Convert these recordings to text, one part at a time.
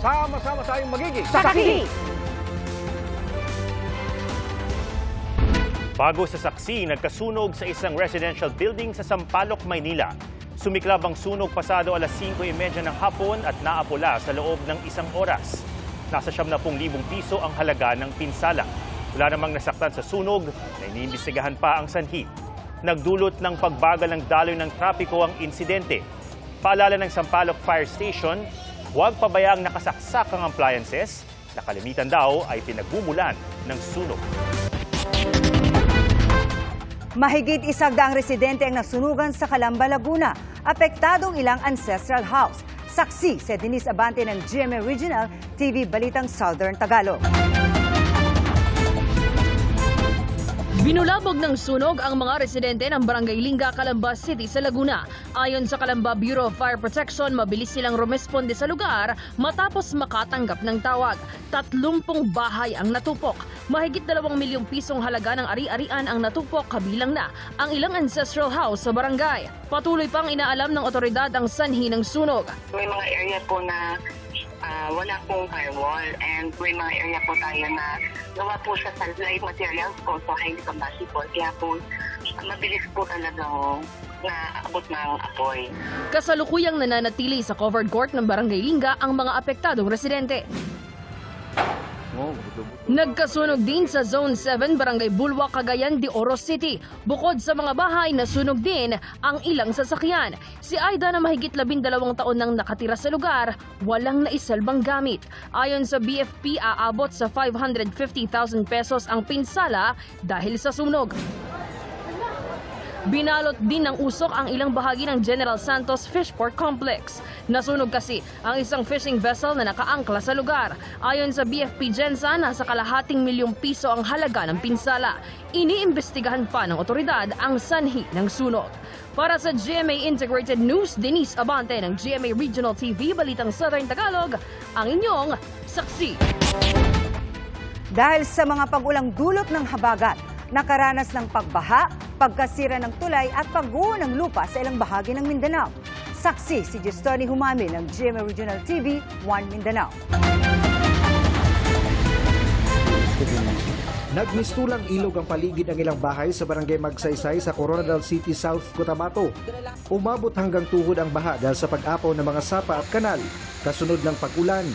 Sama-sama tayong magiging Saksi! Bago sa saksi, nagkasunog sa isang residential building sa Sampaloc, Maynila. Sumiklab ang sunog pasado alas 5:30 ng hapon at naapula sa loob ng isang oras. Nasa 70,000 piso ang halaga ng pinsala. Wala namang nasaktan sa sunog na iniimbestigahan pa ang sanhi. Nagdulot ng pagbagal ng daloy ng trapiko ang insidente. Paalala ng Sampaloc Fire Station, huwag pabayaang nakasaksak ang appliances na kalimitan daw ay pinagmumulan ng sunog. Mahigit 100 residente ang nasunugan sa Calamba, Laguna. Apektadong ilang ancestral house. Saksi si Denise Abante ng GMA Regional TV Balitang Southern Tagalog. Binulabog ng sunog ang mga residente ng Barangay Linga, Calamba City sa Laguna. Ayon sa Calamba Bureau of Fire Protection, mabilis silang rumesponde sa lugar matapos makatanggap ng tawag. 30 bahay ang natupok. Mahigit 2 milyong pisong halaga ng ari-arian ang natupok, kabilang na ang ilang ancestral house sa barangay. Patuloy pang inaalam ng otoridad ang sanhi ng sunog. May mga area po na wala pong firewall, and may mga area po tayo na gawa po siya sa light materials po, so highly combustible. Kaya po mabilis po talagang naabot ng apoy. Kasalukuyang nananatili sa covered court ng Barangay Linga ang mga apektadong residente. Nagkasunog din sa Zone 7, Barangay Bulwa, Cagayan de Oro City. Bukod sa mga bahay, nasunog din ang ilang sasakyan. Si Aida na mahigit 12 taon nang nakatira sa lugar, walang naisalbang gamit. Ayon sa BFP, aabot sa 550,000 pesos ang pinsala dahil sa sunog. Binalot din ng usok ang ilang bahagi ng General Santos Fishport Complex. Nasunog kasi ang isang fishing vessel na nakaangkla sa lugar. Ayon sa BFP Gensa, nasa kalahating milyong piso ang halaga ng pinsala. Iniimbestigahan pa ng otoridad ang sanhi ng sunog. Para sa GMA Integrated News, Denise Abante ng GMA Regional TV Balitang Southern Tagalog, ang inyong saksi. Dahil sa mga pag-ulang dulot ng habagat, nakaranas ng pagbaha, pagkasira ng tulay at pagguho ng lupa sa ilang bahagi ng Mindanao. Saksi si Gestoni Humami ng GMA Regional TV 1 Mindanao. Nagmistulang ilog ang paligid ng ilang bahay sa barangay Magsaysay sa Coronadal City, South Cotabato. Umabot hanggang tuhod ang baha dahil sa pag-apaw ng mga sapa at kanal, kasunod ng pag-ulan.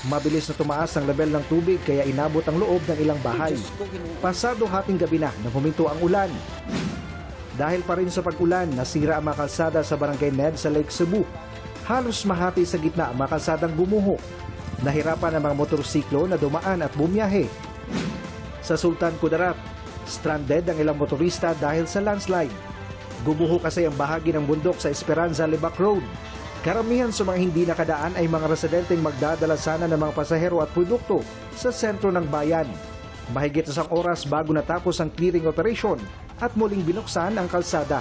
Mabilis na tumaas ang level ng tubig kaya inabot ang loob ng ilang bahay. Pasado hating gabi na nang huminto ang ulan. Dahil pa rin sa pag-ulan, nasira ang mga kalsada sa Barangay Ned sa Lake Cebu. Halos mahati sa gitna ang mga kalsadang gumuho. Nahirapan ang mga motorsiklo na dumaan at bumiyahe. Sa Sultan Kudarat, stranded ang ilang motorista dahil sa landslide. Gumuho kasi ang bahagi ng bundok sa Esperanza Lebac Road. Karamihan sa mga hindi nakadaan ay mga residenteng magdadala sana ng mga pasahero at produkto sa sentro ng bayan. Mahigit 1 oras bago natapos ang clearing operation at muling binuksan ang kalsada.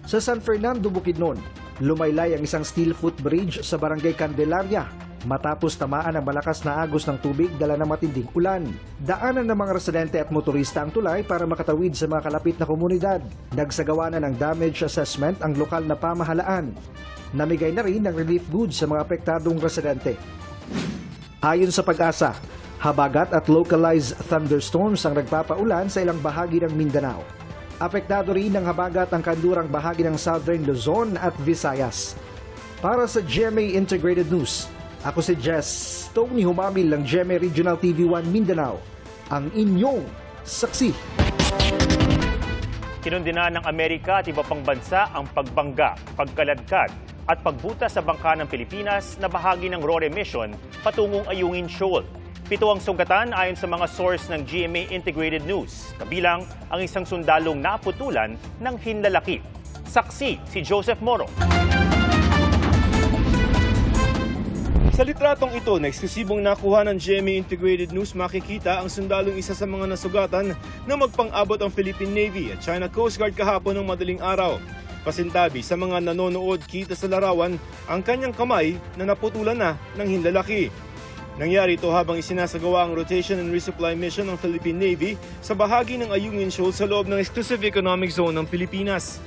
Sa San Fernando, Bukidnon, lumaylay ang isang steel footbridge sa Barangay Candelaria matapos tamaan ang malakas na agos ng tubig dala ng matinding ulan. Daanan ng mga residente at motorista ang tulay para makatawid sa mga kalapit na komunidad. Nagsagawa na ng damage assessment ang lokal na pamahalaan. Namigay na rin ng relief goods sa mga apektadong residente. Ayon sa Pag-asa, habagat at localized thunderstorms ang nagpapaulan sa ilang bahagi ng Mindanao. Apektado rin ng habagat ang kandurang bahagi ng Southern Luzon at Visayas. Para sa GMA Integrated News, ako si Gestoni Humamil ng GMA Regional TV 1 Mindanao, ang inyong saksi. Kinundina ng Amerika at iba pang bansa ang pagbangga, pagkaladkad at pagbuta sa bangka ng Pilipinas na bahagi ng RORE mission patungong Ayungin Shoal. 7 ang sugatan ayon sa mga source ng GMA Integrated News, kabilang ang isang sundalong naputulan ng hinlalaki. Saksi si Joseph Moro. Sa litratong ito na eksklusibong nakuha ng GMA Integrated News, makikita ang sundalong isa sa mga nasugatan na magpang-abot ang Philippine Navy at China Coast Guard kahapon ng madaling araw. Pasintabi sa mga nanonood, kita sa larawan ang kanyang kamay na naputulan na ng hinlalaki. Nangyari ito habang isinasagawa ang rotation and resupply mission ng Philippine Navy sa bahagi ng Ayungin Shoal sa loob ng Exclusive Economic Zone ng Pilipinas.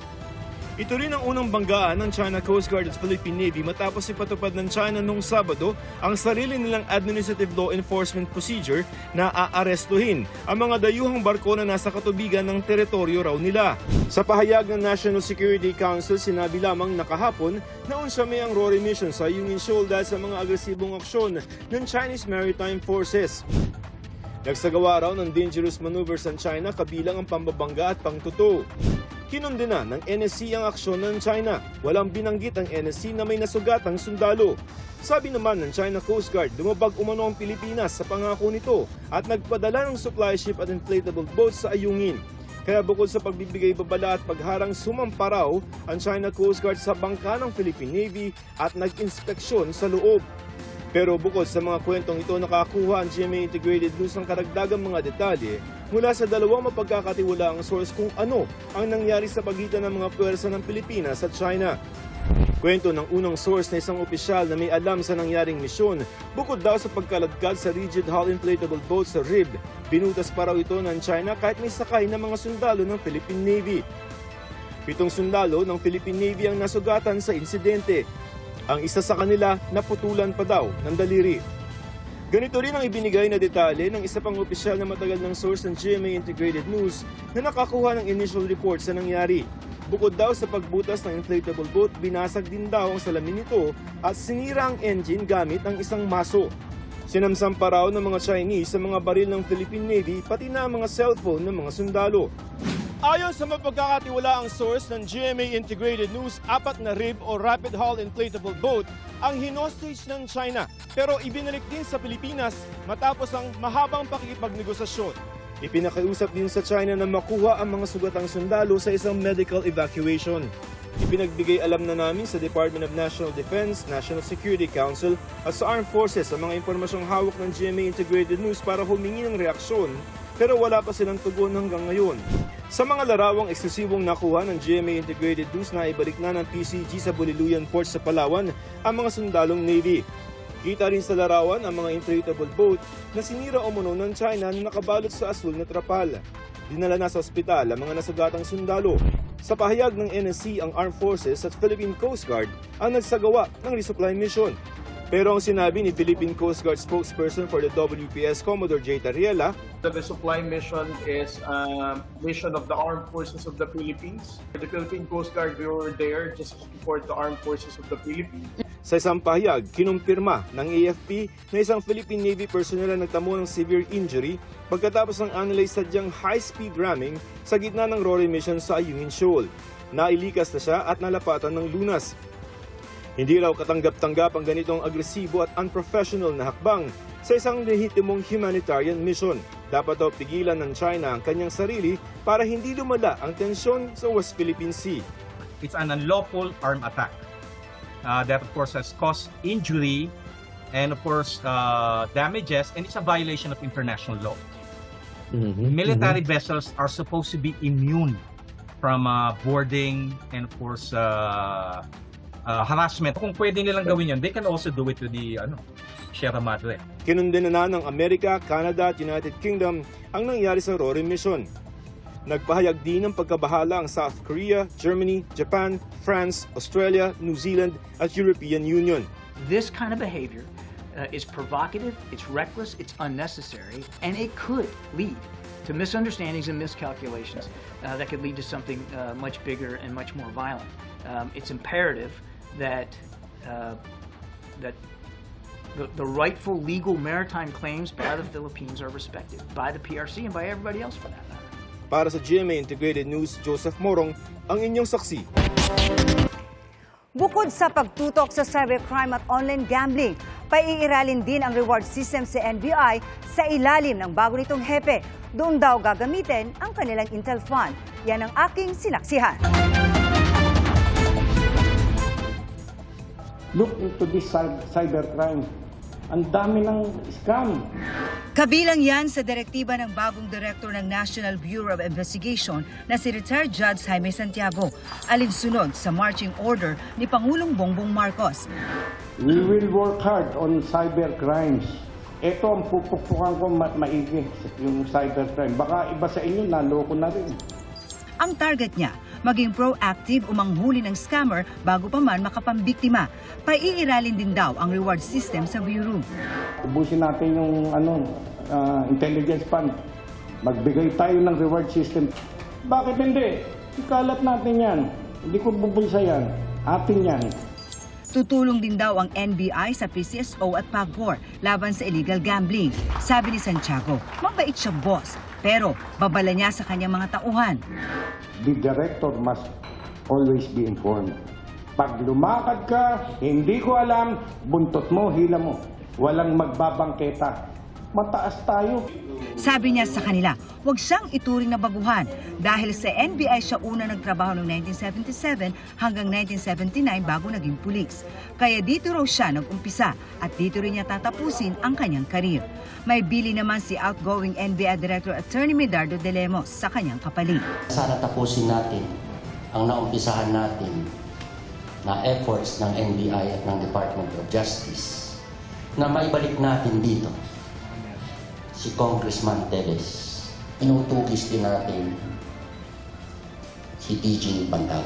Ito rin ang unang banggaan ng China Coast Guard at Philippine Navy matapos ipatupad ng China noong Sabado ang sarili nilang administrative law enforcement procedure na aarestuhin ang mga dayuhang barko na nasa katubigan ng teritoryo raw nila. Sa pahayag ng National Security Council, sinabi lamang na kahapon na unsyame ang RORY mission sa Ayungin Shoal dahil sa mga agresibong aksyon ng Chinese Maritime Forces. Nagsagawa raw ng dangerous maneuvers ang China kabilang ang pambabangga at pangtuto. Kinundena ng NSC ang aksyon ng China. Walang binanggit ang NSC na may nasugatang sundalo. Sabi naman ng China Coast Guard, dumabag umano ang Pilipinas sa pangako nito at nagpadala ng supply ship at inflatable boats sa Ayungin. Kaya bukod sa pagbibigay babala at pagharang, sumampa raw ang China Coast Guard sa bangka ng Philippine Navy at nag-inspeksyon sa loob. Pero bukod sa mga kwentong ito, nakakuha ang GMA Integrated News ng karagdagang mga detalye mula sa dalawang mapagkakatiwalaang source kung ano ang nangyari sa pagitan ng mga puwersa ng Pilipinas at China. Kwento ng unang source na isang opisyal na may alam sa nangyaring misyon, bukod daw sa pagkaladkad sa rigid hull inflatable boat sa RIB, binutas pa raw ito ng China kahit may sakay na mga sundalo ng Philippine Navy. 7 sundalo ng Philippine Navy ang nasugatan sa insidente. Ang isa sa kanila naputulan pa daw ng daliri. Ganito rin ang ibinigay na detalye ng isa pang opisyal na matagal ng source ng GMA Integrated News na nakakuha ng initial report sa nangyari. Bukod daw sa pagbutas ng inflatable boat, binasag din daw ang salamin nito at sinira ang engine gamit ang isang maso. Sinamsam pa raw ng mga Chinese sa mga baril ng Philippine Navy pati na ang mga cellphone ng mga sundalo. Ayon sa mapagkakatiwalaang source ng GMA Integrated News, 4 na RIB o Rapid Hull Inflatable Boat ang hinostage ng China pero ibinalik din sa Pilipinas matapos ang mahabang pakikipagnegosasyon. Ipinakiusap din sa China na makuha ang mga sugatang sundalo sa isang medical evacuation. Ipinagbigay alam na namin sa Department of National Defense, National Security Council at sa Armed Forces ang mga impormasyong hawak ng GMA Integrated News para humingi ng reaksyon pero wala pa silang tugon hanggang ngayon. Sa mga larawang eksklusibong nakuha ng GMA Integrated News na ibalik na ng PCG sa Buliluyan Port sa Palawan ang mga sundalong Navy. Kita rin sa larawan ang mga inflatable boat na sinira umano ng China na nakabalot sa asul na trapal. Dinala na sa ospital ang mga nasugatang sundalo. Sa pahayag ng NSC, ang Armed Forces at Philippine Coast Guard ang nagsagawa ng resupply mission. Pero ang sinabi ni Philippine Coast Guard spokesperson for the WPS, Commodore J. Tariela, the resupply mission is a mission of the Armed Forces of the Philippines. The Philippine Coast Guard, we were there just to support the Armed Forces of the Philippines. Sa isang pahayag, kinumpirma ng AFP na isang Philippine Navy personnel ang nagtamo ng severe injury pagkatapos ng analyze sadyang high-speed ramming sa gitna ng RORY mission sa Ayungin Shoal. Nailikas na siya at nalapatan ng lunas. Hindi raw katanggap-tanggap ang ganitong agresibo at unprofessional na hakbang sa isang lehitimong humanitarian mission. Dapat daw pigilan ng China ang kanyang sarili para hindi lumala ang tensyon sa West Philippine Sea. It's an unlawful armed attack that of course has caused injury and of course damages, and it's a violation of international law. Military vessels are supposed to be immune from boarding and of course harassment. Kung pwede nilang gawin yun, they can also do it to the Sierra Madre. Kinundena na ng Amerika, Canada at United Kingdom ang nangyari sa RORY mission. Nagpahayag din ng pagkabahala ang South Korea, Germany, Japan, France, Australia, New Zealand at European Union. This kind of behavior is provocative, it's reckless, it's unnecessary, and it could lead to misunderstandings and miscalculations that could lead to something much bigger and much more violent. It's imperative that the rightful legal maritime claims by the Philippines are respected by the PRC and by everybody else for that matter. Para sa GMA Integrated News, Joseph Morong, ang inyong saksi. Bukod sa pagtutok sa cybercrime at online gambling, paiiralin din ang reward system sa NBI sa ilalim ng bago nitong hepe. Doon daw gagamitin ang kanilang Intel Fund. Yan ang aking sinaksihan. Look into this cybercrime. Ang dami ng scam. Kabilang yan sa direktiba ng bagong director ng National Bureau of Investigation na si retired Judge Jaime Santiago, alinsunod sa marching order ni Pangulong Bongbong Marcos. We will work hard on cybercrimes. Ito ang pupukpukan ko maigi, yung cybercrime. Baka iba sa inyo, naloko na rin. Ang target niya, maging proactive o manghuli ng scammer bago pa man makapambiktima. Paiiralin din daw ang reward system sa Bureau. Ubusin natin yung intelligence fund. Magbigay tayo ng reward system. Bakit hindi? Ikalat natin yan. Hindi ko bubulsa yan. Atin yan. Tutulong din daw ang NBI sa PCSO at PAGCOR laban sa illegal gambling. Sabi ni Santiago, mabait siyang boss, pero babala niya sa kanyang mga tauhan. The director must always be informed. Pag lumakad ka, hindi ko alam, buntot mo, hila mo. Walang magbabangketa. Mataas tayo. Sabi niya sa kanila, huwag siyang ituring na baguhan dahil sa NBI siya una nagtrabaho noong 1977 hanggang 1979 bago naging pulis. Kaya dito raw siya nag-umpisa at dito rin niya tatapusin ang kanyang karir. May bili naman si outgoing NBI Director Attorney Medardo de Lemos sa kanyang kapalit. Sana tapusin natin ang naumpisahan natin na efforts ng NBI at ng Department of Justice na maibalik natin dito si Congressman Teves. Inutugis din natin si DG Bandag.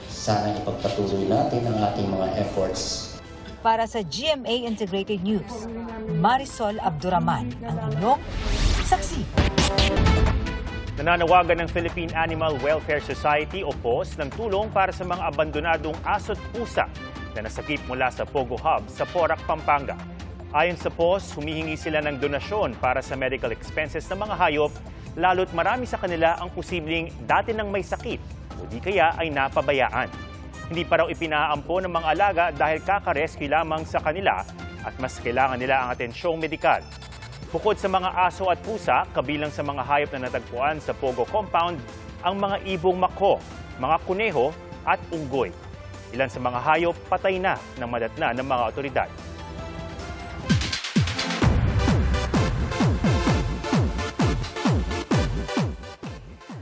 Sana ipagpatuloy natin ang ating mga efforts. Para sa GMA Integrated News, Marisol Abduraman, ang inyong saksi. Nananawagan ng Philippine Animal Welfare Society o POS ng tulong para sa mga abandonadong aso't pusa na nasakip mula sa Pogo Hub sa Porac, Pampanga. Ayon sa POS, humihingi sila ng donasyon para sa medical expenses ng mga hayop, lalo't marami sa kanila ang posibleng dati nang may sakit o di kaya ay napabayaan. Hindi pa raw ipinaampo ng mga alaga dahil kaka-rescue lamang sa kanila at mas kailangan nila ang atensyong medikal. Bukod sa mga aso at pusa, kabilang sa mga hayop na natagpuan sa Pogo Compound, ang mga ibong mako, mga kuneho at unggoy. Ilan sa mga hayop patay na ng madatna ng mga otoridad.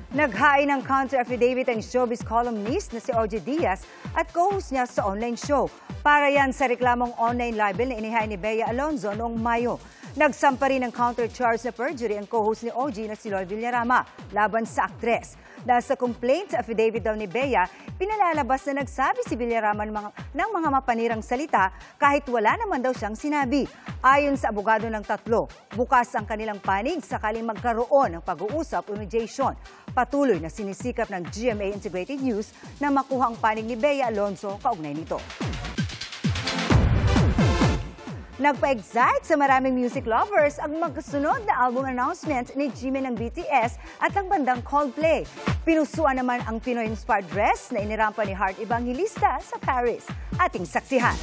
Naghain ng counter affidavit ang showbiz columnist na si OJ Diaz at co-host niya sa online show. Para yan sa reklamong online libel na inihain ni Bea Alonzo noong Mayo. Nagsampa rin ng counter-charge na perjury ang co-host ni OJ na si Lloyd Villarama laban sa aktres. Dahil sa complaint affidavit daw ni Bea, pinalalabas na nagsabi si Villarama ng mga mapanirang salita kahit wala naman daw siyang sinabi. Ayon sa abogado ng tatlo, bukas ang kanilang panig sakaling magkaroon ng pag-uusap o mediation. Patuloy na sinisikap ng GMA Integrated News na makuha ang panig ni Bea Alonzo kaugnay nito. Nagpa-excite sa maraming music lovers ang magkasunod na album announcement ni Jimin ng BTS at ang bandang Coldplay. Pinusuan naman ang Pinoy-inspired dress na inirampa ni Heart Evangelista sa Paris. Ating saksihan.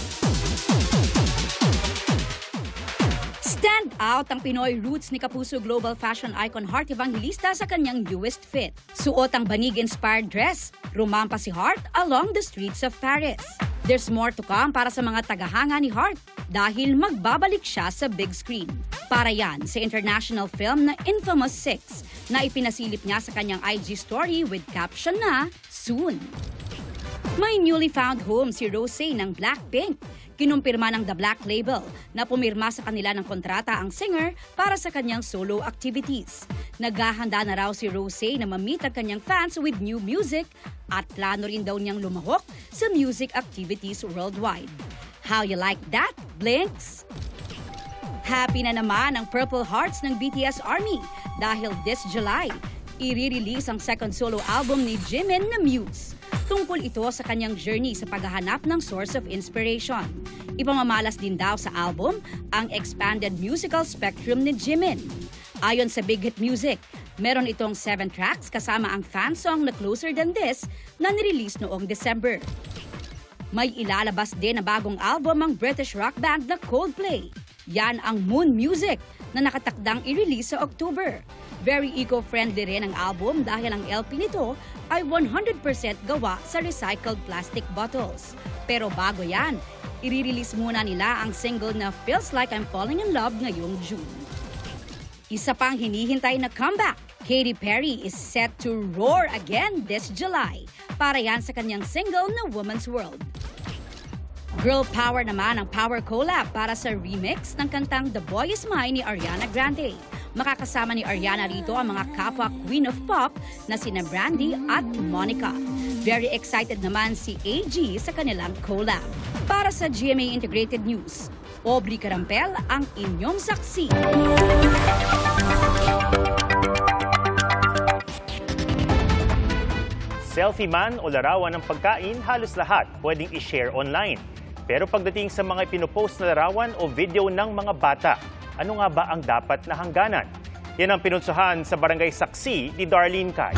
Stand out ang Pinoy roots ni Kapuso global fashion icon Heart Evangelista sa kanyang newest fit. Suot ang banig-inspired dress, rumampa si Heart along the streets of Paris. There's more to come para sa mga tagahanga ni Heart dahil magbabalik siya sa big screen. Para yan sa international film na Infamous 6 na ipinasilip niya sa kanyang IG story with caption na, Soon. May newly found home si Rosé ng Blackpink. Kinumpirma ng The Black Label na pumirma sa kanila ng kontrata ang singer para sa kanyang solo activities. Naghahanda na raw si Rosé na ma-meet ang kanyang fans with new music at plano rin daw niyang lumahok sa music activities worldwide. How you like that, Blinks? Happy na naman ang Purple Hearts ng BTS Army dahil this July, i-release ang second solo album ni Jimin na Muse. Tungkol ito sa kanyang journey sa paghahanap ng source of inspiration. Ipamamalas din daw sa album ang expanded musical spectrum ni Jimin. Ayon sa Big Hit Music, meron itong 7 tracks kasama ang fan song na Closer Than This na nirelease noong December. May ilalabas din na bagong album ang British rock band na Coldplay. Yan ang Moon Music na nakatakdang i-release sa October. Very eco-friendly rin ang album dahil ang LP nito ay 100% gawa sa recycled plastic bottles. Pero bago yan, i-release muna nila ang single na Feels Like I'm Falling in Love ngayong June. Isa pang hinihintay na comeback, Katy Perry is set to roar again this July para yan sa kanyang single na Woman's World. Girl power naman ang power collab para sa remix ng kantang The Boy Is Mine ni Ariana Grande. Makakasama ni Ariana rito ang mga kapwa Queen of Pop na sina Brandy at Monica. Very excited naman si AG sa kanilang collab. Para sa GMA Integrated News, Aubrey Carampel ang inyong saksi. Selfie man o larawan ng pagkain, halos lahat pwedeng i-share online. Pero pagdating sa mga pinupost na larawan o video ng mga bata, ano nga ba ang dapat na hangganan? Yan ang pinunsuhan sa Barangay Saksi ni Darlene Kai.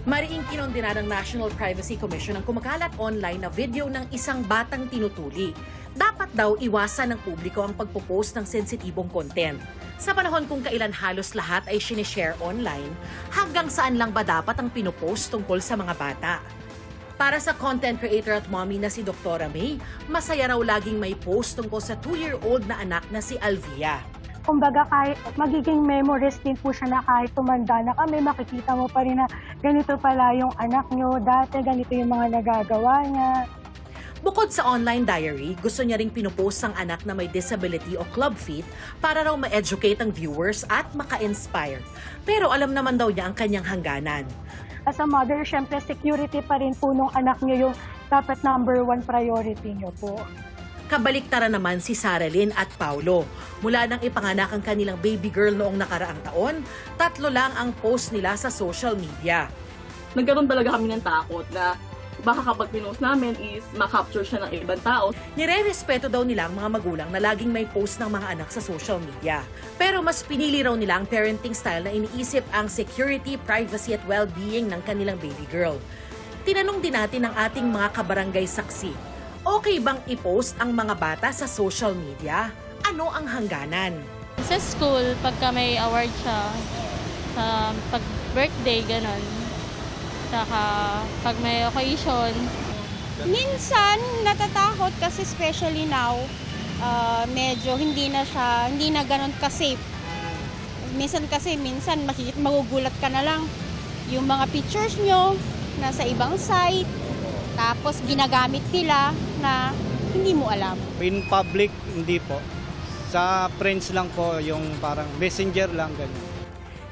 Mariing kinondena ng National Privacy Commission ang kumakalat online na video ng isang batang tinutuli. Dapat daw iwasan ng publiko ang pagpo-post ng sensitibong content. Sa panahon kung kailan halos lahat ay sinishare online, hanggang saan lang ba dapat ang pinopost tungkol sa mga bata? Para sa content creator at mommy na si Dr. May, masaya raw laging may post tungkol sa 2-year-old na anak na si Alvia. Kumbaga kahit magiging memories din po siya na kahit tumanda na kami, makikita mo pa rin na ganito pala yung anak nyo dati, ganito yung mga nagagawa niya. Bukod sa online diary, gusto niya ring pinupost ang anak na may disability o club fit para raw ma-educate ang viewers at maka-inspire. Pero alam naman daw niya ang kanyang hangganan. As a mother, syempre security pa rin po nung anak niyo yung dapat #1 priority niyo po. Kabaliktaran naman si Saralyn at Paulo. Mula nang ipanganak ang kanilang baby girl noong nakaraang taon, 3 lang ang post nila sa social media. Nagkaroon talaga kami ng takot na baka kapag pinost namin is makapture siya ng ibang tao. Nire-respeto daw nila ang mga magulang na laging may post ng mga anak sa social media. Pero mas pinili raw nila ang parenting style na iniisip ang security, privacy at well-being ng kanilang baby girl. Tinanong din natin ang ating mga kabarangay saksi, okay bang i-post ang mga bata sa social media? Ano ang hangganan? Sa school, pagka may award siya, sa pag-birthday, ganon. Saka pag may occasion. Minsan natatakot kasi especially now, medyo hindi na ganun ka-safe. Minsan magugulat ka na lang yung mga pictures nyo nasa ibang site, tapos ginagamit nila na hindi mo alam. In public, hindi po. Sa friends lang po, yung parang messenger lang, ganyan.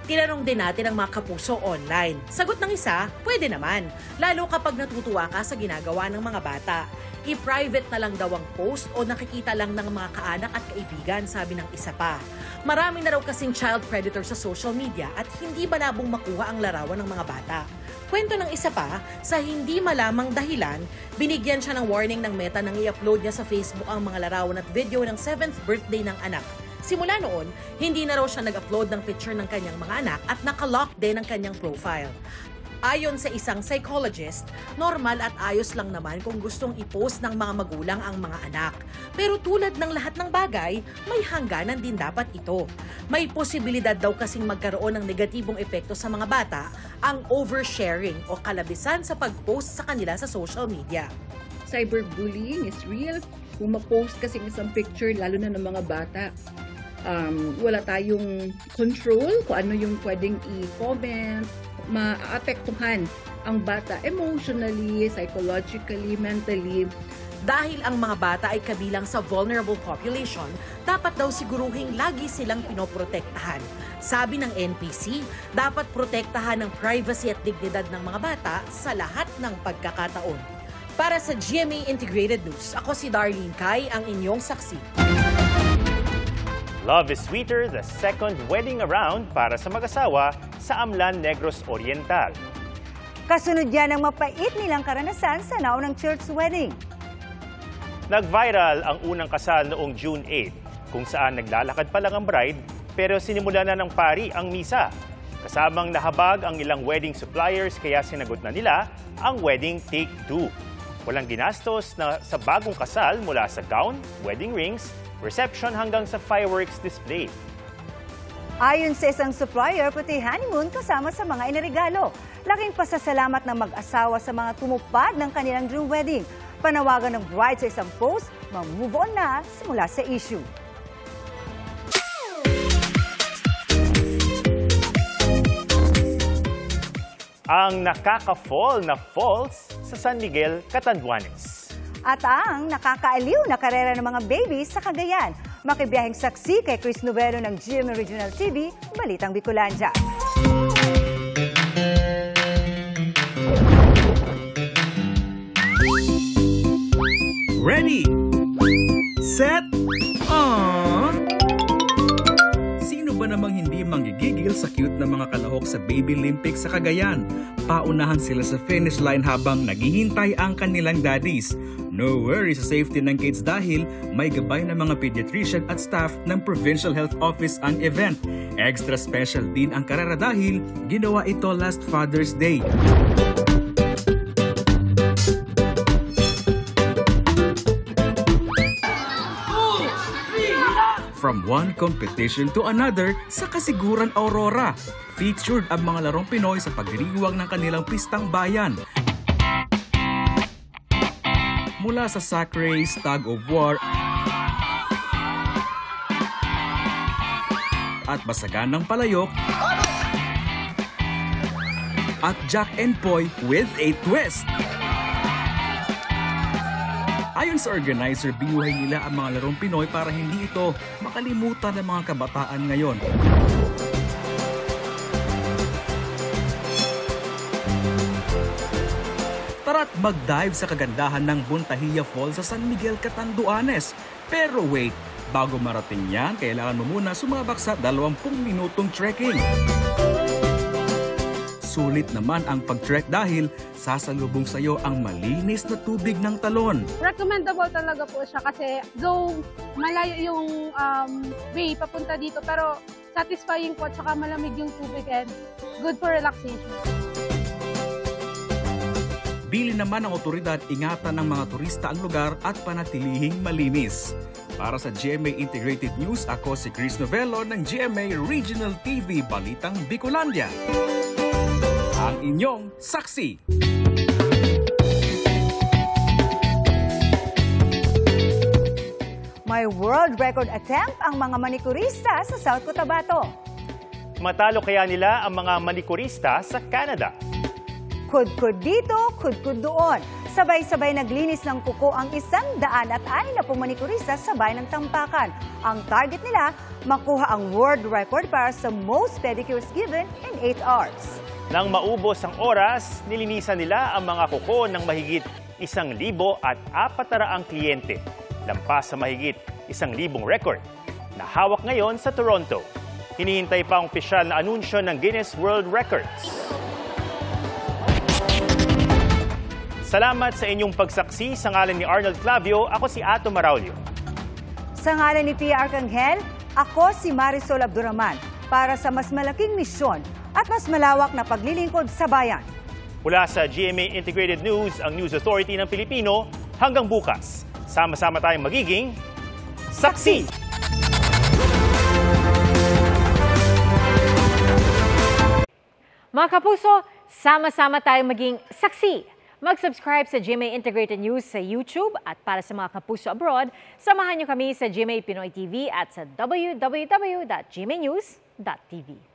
Tinanong din natin ang mga kapuso online. Sagot ng isa, pwede naman. Lalo kapag natutuwa ka sa ginagawa ng mga bata. I-private na lang daw ang post o nakikita lang ng mga kaanak at kaibigan, sabi ng isa pa. Marami na raw kasing child predator sa social media at hindi malabong makuha ang larawan ng mga bata. Kwento ng isa pa, sa hindi malamang dahilan, binigyan siya ng warning ng Meta nang i-upload niya sa Facebook ang mga larawan at video ng 7th birthday ng anak. Simula noon, hindi na raw siya nag-upload ng picture ng kanyang mga anak at naka-lock din ang kanyang profile. Ayon sa isang psychologist, normal at ayos lang naman kung gustong i-post ng mga magulang ang mga anak. Pero tulad ng lahat ng bagay, may hangganan din dapat ito. May posibilidad daw kasing magkaroon ng negatibong epekto sa mga bata ang oversharing o kalabisan sa pag-post sa kanila sa social media. Cyberbullying is real. Kung ma-post kasi isang picture, lalo na ng mga bata, wala tayong control kung ano yung pwedeng i-comment. Maapektuhan ang bata emotionally, psychologically, mentally. Dahil ang mga bata ay kabilang sa vulnerable population, dapat daw siguruhing lagi silang pinoprotektahan. Sabi ng NPC, dapat protektahan ang privacy at dignidad ng mga bata sa lahat ng pagkakataon. Para sa GMA Integrated News, ako si Darlene Kai, ang inyong saksi. Love is Sweeter, the second wedding around para sa mag-asawa sa Amlan, Negros Oriental. Kasunod yan ang mapait nilang karanasan sa naunang church wedding. Nag-viral ang unang kasal noong June 8, kung saan naglalakad pa lang ang bride pero sinimula na ng pari ang misa. Kasamang nahabag ang ilang wedding suppliers kaya sinagot na nila ang wedding take 2. Walang ginastos na sa bagong kasal mula sa gown, wedding rings, reception hanggang sa fireworks display. Ayon sa isang supplier, pati honeymoon kasama sa mga iniregalo. Laking pasasalamat ng mag-asawa sa mga tumupad ng kanilang dream wedding. Panawagan ng bride sa isang post, mag-move on na simula sa issue. Ang nakaka-fall na falls sa San Miguel, Catanduanes. At ang nakakaaliw na karera ng mga babies sa Cagayan. Makibiyaheng saksi kay Chris Novelo ng GMA Regional TV, Balitang Bicolandia. Ready, set, Sino ba namang hindi manggigigil sa cute na mga kalahok sa Baby Olympics sa Cagayan? Paunahan sila sa finish line habang naghihintay ang kanilang daddies. No worries sa safety ng kids dahil may gabay ng mga pediatrician at staff ng Provincial Health Office ang event. Extra special din ang karera dahil ginawa ito last Father's Day. From one competition to another sa Kasiguran Aurora, featured ang mga larong Pinoy sa pagdiriwang ng kanilang pistang bayan. Mula sa sack race, tug of war, at basagan ng palayok, at Jack and Poy with a twist. Ayon sa organizer, binuhay nila ang mga larong Pinoy para hindi ito makalimutan ng mga kabataan ngayon. Tara't mag-dive sa kagandahan ng Buntahilla Falls sa San Miguel, Catanduanes. Pero wait, bago marating yan, kailangan mo muna sumabak sa 20 minutong trekking. Sulit naman ang pag-trek dahil sasalubong sa iyo ang malinis na tubig ng talon. Recommendable talaga po siya kasi though malayo yung way papunta dito pero satisfying po at saka malamig yung tubig and good for relaxation. Bili naman ng otoridad ingatan ng mga turista ang lugar at panatilihing malinis. Para sa GMA Integrated News, ako si Chris Novelo ng GMA Regional TV Balitang Bicolandia. Ang inyong saksi. May world record attempt ang mga manikurista sa South Cotabato. Matalo kaya nila ang mga manikurista sa Canada? Kudkud dito, kudkud doon. Sabay-sabay naglinis ng kuko ang 160 manikurista sa bayan ng Tampakan. Ang target nila, makuha ang world record para sa most pedicures given in 8 hours. Nang maubos ang oras, nilinisan nila ang mga kuko ng mahigit 1,400 kliyente. Lampas sa mahigit 1,000 record na hawak ngayon sa Toronto. Hinihintay pa ang opisyal na anunsyo ng Guinness World Records. Salamat sa inyong pagsaksi. Sa ngalan ni Arnold Clavio, ako si Ato Maraulio. Sa ngalan ni Pia Arcangel, ako si Marisol Abduraman para sa mas malaking misyon at mas malawak na paglilingkod sa bayan. Mula sa GMA Integrated News, ang News Authority ng Pilipino, hanggang bukas, sama-sama tayong magiging saksi! Mga kapuso, sama-sama tayong maging saksi! Mag-subscribe sa GMA Integrated News sa YouTube at para sa mga kapuso abroad, samahan niyo kami sa GMA Pinoy TV at sa www.gmanews.tv.